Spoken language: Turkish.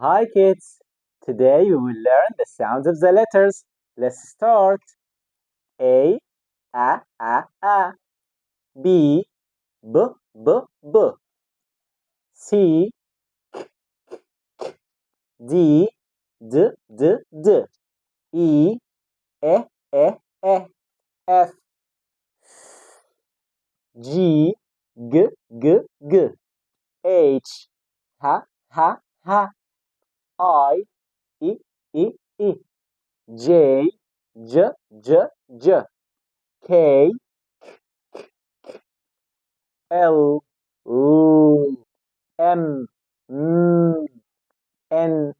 Hi kids! Today we will learn the sounds of the letters. Let's start. A, A. B, B. C, D, D. E, E. F, G, G. H, H. I, J, J. K, L, M, N,